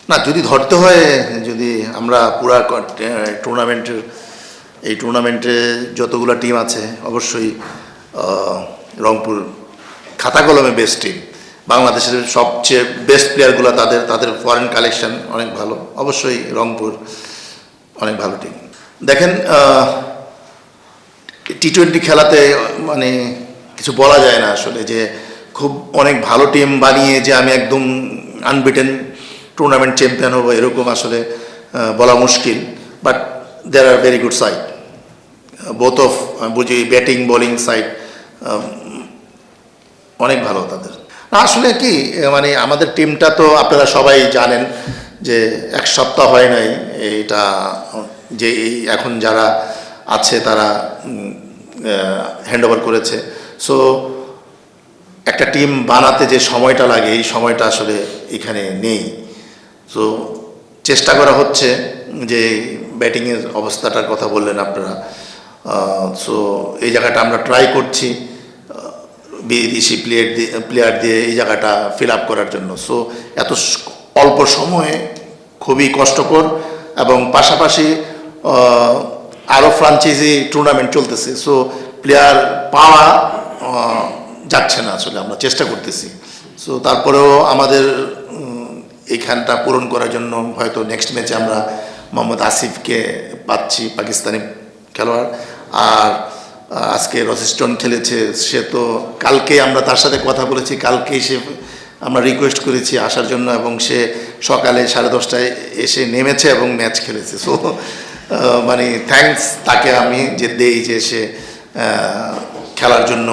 না, যদি ধরতে হয়, যদি আমরা পুরা টুর্নামেন্টে যতগুলো টিম আছে অবশ্যই রংপুর খাতা কলমে বেস্ট টিম। বাংলাদেশের সবচেয়ে বেস্ট প্লেয়ারগুলো তাদের ফরেন কালেকশন অনেক ভালো, অবশ্যই রংপুর অনেক ভালো টিম। দেখেন, টি-20 খেলাতে মানে কিছু বলা যায় না আসলে, যে খুব অনেক ভালো টিম বানিয়ে যে আমি একদম আনবিটেন টুর্নামেন্ট চ্যাম্পিয়ন হবো এরকম আসলে বলা মুশকিল। But there are very good side, both of বুঝি ব্যাটিং বোলিং সাইড অনেক ভালো তাদের। আসলে কি মানে আমাদের টিমটা তো আপনারা সবাই জানেন যে এক সপ্তাহ হয় নাই এটা, যে এখন যারা আছে তারা হ্যান্ডওভার করেছে। সো একটা টিম বানাতে যে সময়টা লাগে এই সময়টা আসলে এখানে নেই। সো চেষ্টা করা হচ্ছে, যে ব্যাটিংয়ের অবস্থাটার কথা বললেন আপনারা, সো এই জায়গাটা আমরা ট্রাই করছি বিদেশি প্লেয়ার দিয়ে এই জায়গাটা ফিল আপ করার জন্য। সো এত অল্প সময়ে খুবই কষ্টকর, এবং পাশাপাশি আরও ফ্রাঞ্চাইজি টুর্নামেন্ট চলতেছে। সো প্লেয়ার পাওয়া যাচ্ছে না, আসলে আমরা চেষ্টা করতেছি। সো তারপরেও আমাদের এইখানটা পূরণ করার জন্য হয়তো নেক্সট ম্যাচে আমরা মোহাম্মদ আসিফকে পাচ্ছি, পাকিস্তানি খেলোয়াড়। আর আজকে রসিস্টন খেলেছে, সে তো কালকে আমরা তার সাথে কথা বলেছি, কালকেই আমরা রিকোয়েস্ট করেছি আসার জন্য, এবং সে সকালে 10:30টায় এসে নেমেছে এবং ম্যাচ খেলেছে। সো মানে থ্যাঙ্কস তাকে আমি যে দেই, যে সে খেলার জন্য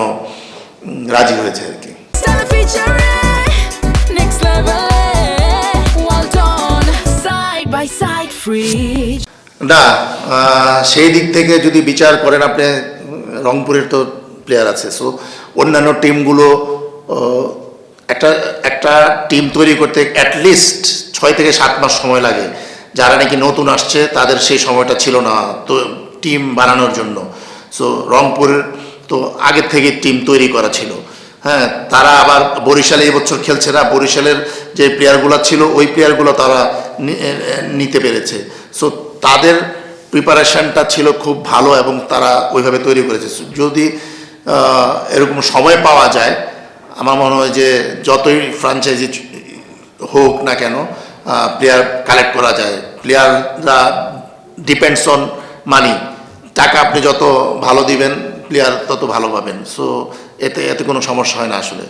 রাজি হয়েছে আর কি। না, সেই দিক থেকে যদি বিচার করেন আপনি, রংপুরের তো প্লেয়ার আছে। সো অন্যান্য টিমগুলো একটা টিম তৈরি করতে অ্যাটলিস্ট 6 থেকে 7 মাস সময় লাগে। যারা নাকি নতুন আসছে তাদের সেই সময়টা ছিল না তো টিম বানানোর জন্য। সো রংপুরের তো আগের থেকে টিম তৈরি করা ছিল। হ্যাঁ, তারা আবার বরিশালে এবছর খেলছে না, বরিশালের যে প্লেয়ারগুলো ছিল ওই প্লেয়ারগুলো তারা নিতে পেরেছে। সো তাদের প্রিপারেশনটা ছিল খুব ভালো এবং তারা ওইভাবে তৈরি করেছে। যদি এরকম সময় পাওয়া যায়, আমার মনে হয় যে যতই ফ্র্যাঞ্চাইজি হোক না কেন প্লেয়ার কালেক্ট করা যায়। প্লেয়াররা ডিপেন্ডস অন মানি, টাকা আপনি যত ভালো দিবেন প্লেয়ার তত ভালো পাবেন। সো এতে কোনো সমস্যা হয় না আসলে।